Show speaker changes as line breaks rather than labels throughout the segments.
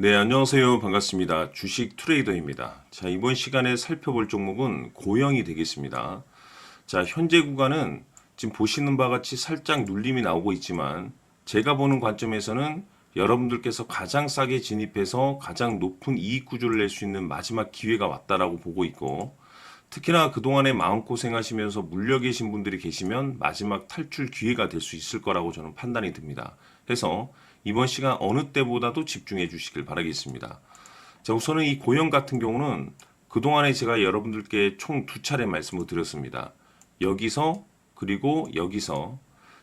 네, 안녕하세요. 반갑습니다. 주식 트레이더입니다. 자, 이번 시간에 살펴볼 종목은 고영이 되겠습니다. 자, 현재 구간은 지금 보시는 바와 같이 살짝 눌림이 나오고 있지만 제가 보는 관점에서는 여러분들께서 가장 싸게 진입해서 가장 높은 이익 구조를 낼 수 있는 마지막 기회가 왔다라고 보고 있고, 특히나 그동안에 마음고생하시면서 물려 계신 분들이 계시면 마지막 탈출 기회가 될 수 있을 거라고 저는 판단이 듭니다. 그래서 이번 시간 어느 때보다도 집중해 주시길 바라겠습니다. 자, 우선은 이 고영 같은 경우는 그동안에 제가 여러분들께 총 두 차례 말씀을 드렸습니다. 여기서 그리고 여기서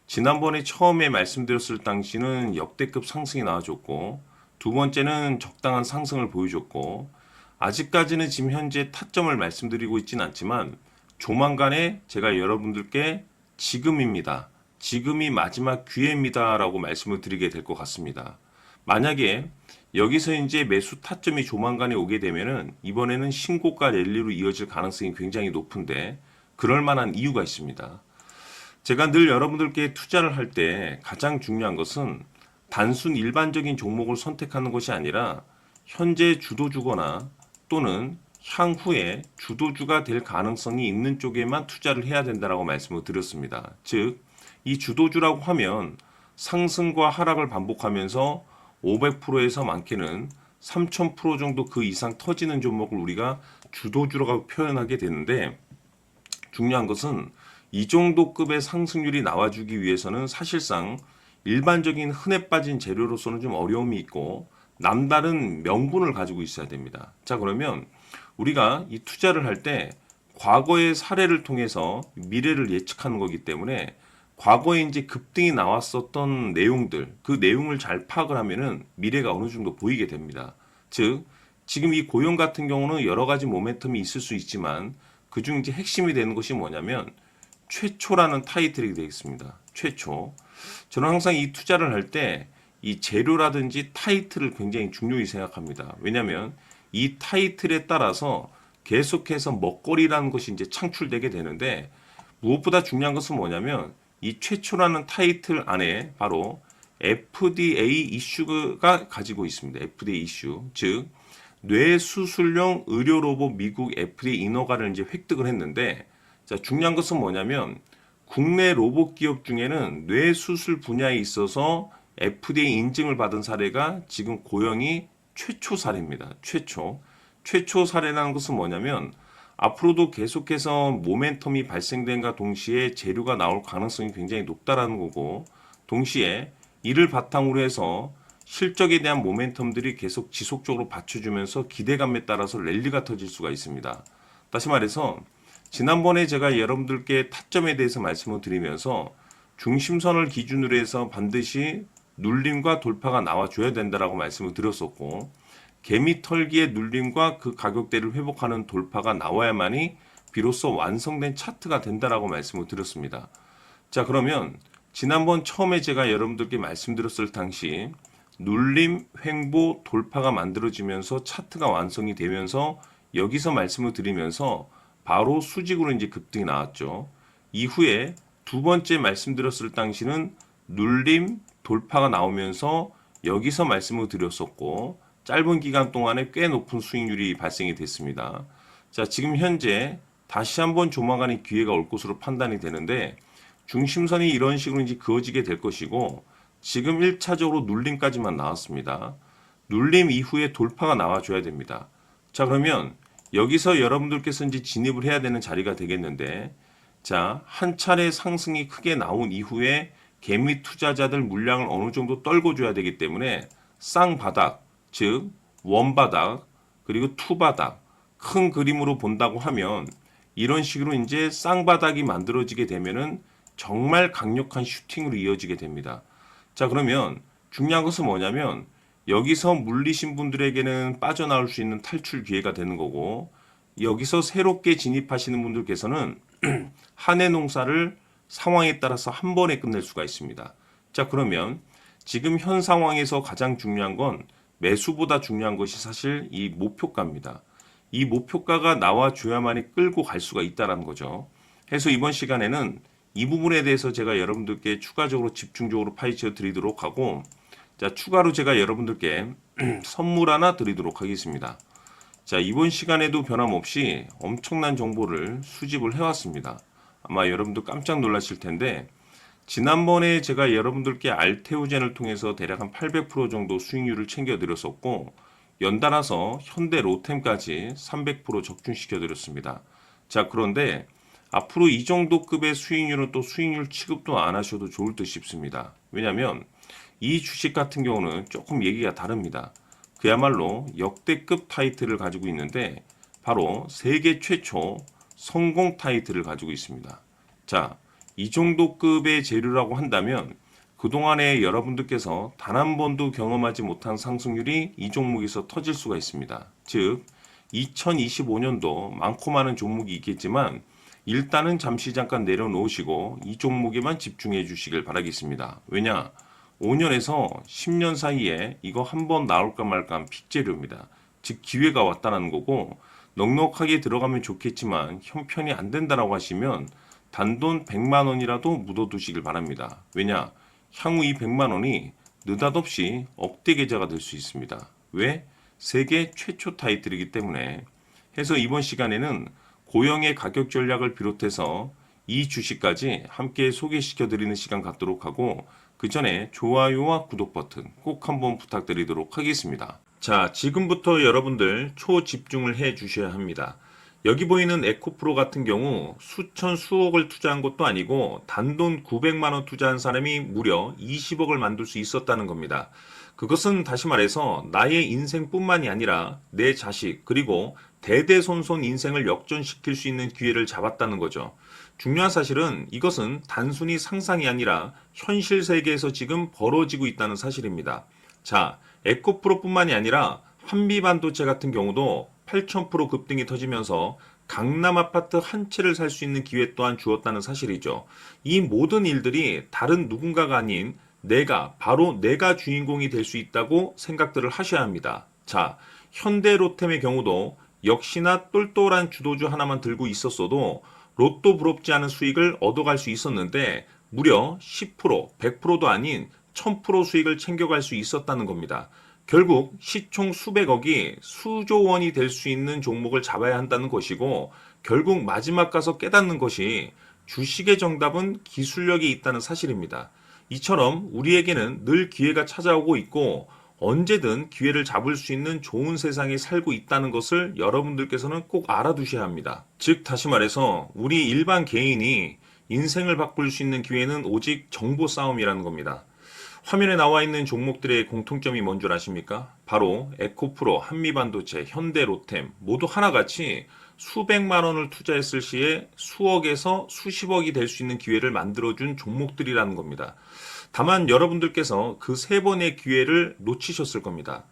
지난번에 처음에 말씀드렸을 당시는 역대급 상승이 나와줬고, 두 번째는 적당한 상승을 보여줬고, 아직까지는 지금 현재 타점을 말씀드리고 있진 않지만 조만간에 제가 여러분들께 지금입니다. 지금이 마지막 기회입니다. 라고 말씀을 드리게 될 것 같습니다. 만약에 여기서 이제 매수 타점이 조만간에 오게 되면은 이번에는 신고가 랠리로 이어질 가능성이 굉장히 높은데, 그럴 만한 이유가 있습니다. 제가 늘 여러분들께 투자를 할 때 가장 중요한 것은 단순 일반적인 종목을 선택하는 것이 아니라 현재 주도주거나 또는 향후에 주도주가 될 가능성이 있는 쪽에만 투자를 해야 된다라고 말씀을 드렸습니다. 즉, 이 주도주라고 하면 상승과 하락을 반복하면서 500%에서 많게는 3000% 정도 그 이상 터지는 종목을 우리가 주도주라고 표현하게 되는데, 중요한 것은 이 정도 급의 상승률이 나와주기 위해서는 사실상 일반적인 흔해 빠진 재료로서는 좀 어려움이 있고 남다른 명분을 가지고 있어야 됩니다. 자, 그러면 우리가 이 투자를 할 때 과거의 사례를 통해서 미래를 예측하는 거기 때문에 과거에 이제 급등이 나왔었던 내용들, 그 내용을 잘 파악을 하면은 미래가 어느 정도 보이게 됩니다. 즉, 지금 이 고용 같은 경우는 여러 가지 모멘텀이 있을 수 있지만 그중 이제 핵심이 되는 것이 뭐냐면 최초라는 타이틀이 되겠습니다. 최초. 저는 항상 이 투자를 할 때 이 재료라든지 타이틀을 굉장히 중요히 생각합니다. 왜냐하면 이 타이틀에 따라서 계속해서 먹거리라는 것이 이제 창출되게 되는데, 무엇보다 중요한 것은 뭐냐면 이 최초라는 타이틀 안에 바로 FDA 이슈가 가지고 있습니다. FDA 이슈. 즉, 뇌수술용 의료 로봇 미국 FDA 인허가를 이제 획득을 했는데, 자, 중요한 것은 뭐냐면 국내 로봇 기업 중에는 뇌수술 분야에 있어서 FDA 인증을 받은 사례가 지금 고영이 최초 사례입니다. 최초 사례라는 것은 뭐냐면 앞으로도 계속해서 모멘텀이 발생된과 동시에 재료가 나올 가능성이 굉장히 높다라는 거고, 동시에 이를 바탕으로 해서 실적에 대한 모멘텀들이 계속 지속적으로 받쳐주면서 기대감에 따라서 랠리가 터질 수가 있습니다. 다시 말해서 지난번에 제가 여러분들께 타점에 대해서 말씀을 드리면서 중심선을 기준으로 해서 반드시 눌림과 돌파가 나와줘야 된다라고 말씀을 드렸었고, 개미털기의 눌림과 그 가격대를 회복하는 돌파가 나와야만이 비로소 완성된 차트가 된다라고 말씀을 드렸습니다. 자, 그러면 지난번 처음에 제가 여러분들께 말씀드렸을 당시 눌림, 횡보, 돌파가 만들어지면서 차트가 완성이 되면서 여기서 말씀을 드리면서 바로 수직으로 이제 급등이 나왔죠. 이후에 두 번째 말씀드렸을 당시는 눌림, 돌파가 나오면서 여기서 말씀을 드렸었고, 짧은 기간 동안에 꽤 높은 수익률이 발생이 됐습니다. 자, 지금 현재 다시 한번 조만간에 기회가 올 것으로 판단이 되는데, 중심선이 이런 식으로 이제 그어지게 될 것이고, 지금 1차적으로 눌림까지만 나왔습니다. 눌림 이후에 돌파가 나와줘야 됩니다. 자, 그러면 여기서 여러분들께서 이제 진입을 해야 되는 자리가 되겠는데, 자, 한 차례 상승이 크게 나온 이후에 개미 투자자들 물량을 어느 정도 떨궈줘야 되기 때문에 쌍바닥, 즉 원바닥 그리고 투바닥, 큰 그림으로 본다고 하면 이런 식으로 이제 쌍바닥이 만들어지게 되면은 정말 강력한 슈팅으로 이어지게 됩니다. 자, 그러면 중요한 것은 뭐냐면 여기서 물리신 분들에게는 빠져나올 수 있는 탈출 기회가 되는 거고, 여기서 새롭게 진입하시는 분들께서는 한 해 농사를 상황에 따라서 한 번에 끝낼 수가 있습니다. 자, 그러면 지금 현 상황에서 가장 중요한 건 매수보다 중요한 것이 사실 이 목표가입니다. 이 목표가가 나와줘야만이 끌고 갈 수가 있다는 거죠. 그래서 이번 시간에는 이 부분에 대해서 제가 여러분들께 추가적으로 집중적으로 파헤쳐 드리도록 하고, 자, 추가로 제가 여러분들께 선물 하나 드리도록 하겠습니다. 자, 이번 시간에도 변함없이 엄청난 정보를 수집을 해왔습니다. 아마 여러분도 깜짝 놀라실 텐데, 지난번에 제가 여러분들께 알테오젠을 통해서 대략 한 800% 정도 수익률을 챙겨드렸었고, 연달아서 현대 로템까지 300% 적중시켜드렸습니다. 자, 그런데 앞으로 이 정도 급의 수익률은 또 수익률 취급도 안 하셔도 좋을 듯 싶습니다. 왜냐하면 이 주식 같은 경우는 조금 얘기가 다릅니다. 그야말로 역대급 타이틀을 가지고 있는데 바로 세계 최초 성공 타이틀을 가지고 있습니다. 자, 이 정도 급의 재료라고 한다면 그동안에 여러분들께서 단 한 번도 경험하지 못한 상승률이 이 종목에서 터질 수가 있습니다. 즉 2025년도 많고 많은 종목이 있겠지만 일단은 잠시 잠깐 내려놓으시고 이 종목에만 집중해 주시길 바라겠습니다. 왜냐? 5년에서 10년 사이에 이거 한 번 나올까 말까 픽 재료입니다. 즉 기회가 왔다는 거고 넉넉하게 들어가면 좋겠지만 형편이 안 된다라고 하시면 단돈 100만 원이라도 묻어두시길 바랍니다. 왜냐? 향후 이 100만 원이 느닷없이 억대 계좌가 될 수 있습니다. 왜? 세계 최초 타이틀이기 때문에. 해서 이번 시간에는 고영의 가격 전략을 비롯해서 이 주식까지 함께 소개시켜 드리는 시간 갖도록 하고 그 전에 좋아요와 구독 버튼 꼭 한번 부탁드리도록 하겠습니다. 자, 지금부터 여러분들 초집중을 해 주셔야 합니다. 여기 보이는 에코프로 같은 경우 수천 수억을 투자한 것도 아니고 단돈 900만 원 투자한 사람이 무려 20억을 만들 수 있었다는 겁니다. 그것은 다시 말해서 나의 인생뿐만이 아니라 내 자식 그리고 대대손손 인생을 역전시킬 수 있는 기회를 잡았다는 거죠. 중요한 사실은 이것은 단순히 상상이 아니라 현실 세계에서 지금 벌어지고 있다는 사실입니다. 자, 에코프로뿐만이 아니라 한미반도체 같은 경우도 8,000% 급등이 터지면서 강남 아파트 한 채를 살 수 있는 기회 또한 주었다는 사실이죠. 이 모든 일들이 다른 누군가가 아닌 바로 내가 주인공이 될 수 있다고 생각들을 하셔야 합니다. 자, 현대로템의 경우도 역시나 똘똘한 주도주 하나만 들고 있었어도 로또 부럽지 않은 수익을 얻어갈 수 있었는데 무려 10%, 100%도 아닌 1000% 수익을 챙겨갈 수 있었다는 겁니다. 결국 시총 수백억이 수조 원이 될 수 있는 종목을 잡아야 한다는 것이고 결국 마지막 가서 깨닫는 것이 주식의 정답은 기술력이 있다는 사실입니다. 이처럼 우리에게는 늘 기회가 찾아오고 있고 언제든 기회를 잡을 수 있는 좋은 세상에 살고 있다는 것을 여러분들께서는 꼭 알아두셔야 합니다. 즉 다시 말해서 우리 일반 개인이 인생을 바꿀 수 있는 기회는 오직 정보 싸움이라는 겁니다. 화면에 나와 있는 종목들의 공통점이 뭔 줄 아십니까? 바로 에코프로, 한미반도체, 현대로템 모두 하나같이 수백만 원을 투자했을 시에 수억에서 수십억이 될 수 있는 기회를 만들어준 종목들이라는 겁니다. 다만 여러분들께서 그 세 번의 기회를 놓치셨을 겁니다.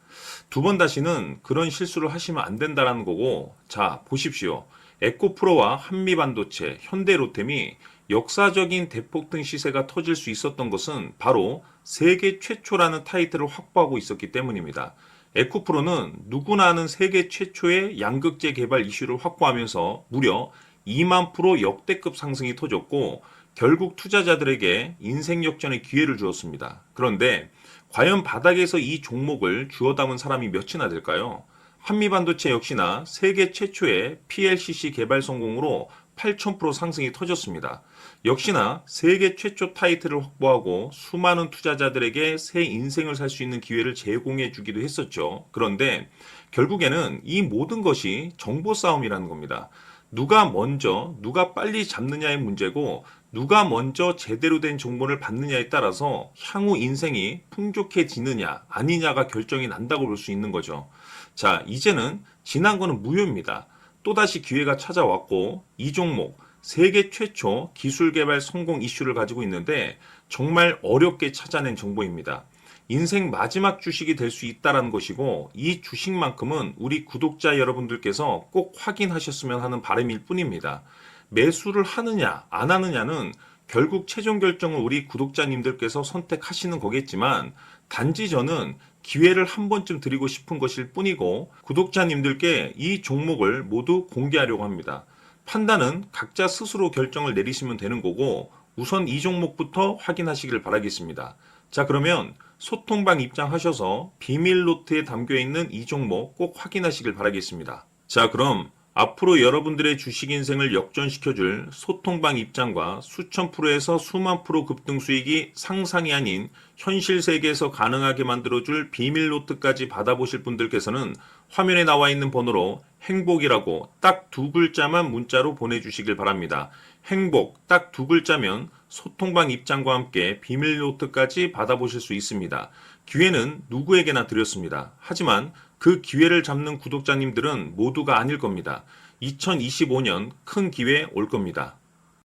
두 번 다시는 그런 실수를 하시면 안 된다는 거고, 자, 보십시오. 에코프로와 한미반도체, 현대로템이 역사적인 대폭등 시세가 터질 수 있었던 것은 바로 세계 최초라는 타이틀을 확보하고 있었기 때문입니다. 에코프로는 누구나 아는 세계 최초의 양극재 개발 이슈를 확보하면서 무려 2만 프로 역대급 상승이 터졌고 결국 투자자들에게 인생 역전의 기회를 주었습니다. 그런데 과연 바닥에서 이 종목을 주워 담은 사람이 몇이나 될까요? 한미반도체 역시나 세계 최초의 PLCC 개발 성공으로 8,000% 상승이 터졌습니다. 역시나 세계 최초 타이틀을 확보하고 수많은 투자자들에게 새 인생을 살 수 있는 기회를 제공해 주기도 했었죠. 그런데 결국에는 이 모든 것이 정보 싸움이라는 겁니다. 누가 먼저, 누가 빨리 잡느냐의 문제고 누가 먼저 제대로 된 정보를 받느냐에 따라서 향후 인생이 풍족해지느냐 아니냐가 결정이 난다고 볼 수 있는 거죠. 자, 이제는 지난 거는 무효입니다. 또다시 기회가 찾아왔고 이 종목 세계 최초 기술 개발 성공 이슈를 가지고 있는데 정말 어렵게 찾아낸 정보입니다. 인생 마지막 주식이 될 수 있다는 것이고 이 주식만큼은 우리 구독자 여러분들께서 꼭 확인하셨으면 하는 바람일 뿐입니다. 매수를 하느냐 안 하느냐는 결국 최종 결정을 우리 구독자님들께서 선택하시는 거겠지만 단지 저는 기회를 한 번쯤 드리고 싶은 것일 뿐이고 구독자님들께 이 종목을 모두 공개하려고 합니다. 판단은 각자 스스로 결정을 내리시면 되는 거고 우선 이 종목부터 확인하시길 바라겠습니다. 자, 그러면 소통방 입장하셔서 비밀 노트에 담겨 있는 이 종목 꼭 확인하시길 바라겠습니다. 자, 그럼 앞으로 여러분들의 주식 인생을 역전시켜줄 소통방 입장과 수천 프로에서 수만 프로 급등 수익이 상상이 아닌 현실 세계에서 가능하게 만들어줄 비밀 노트까지 받아보실 분들께서는 화면에 나와 있는 번호로 행복이라고 딱 두 글자만 문자로 보내주시길 바랍니다. 행복 딱 두 글자면 소통방 입장과 함께 비밀 노트까지 받아보실 수 있습니다. 기회는 누구에게나 드렸습니다. 하지만 그 기회를 잡는 구독자님들은 모두가 아닐 겁니다. 2025년 큰 기회 올 겁니다.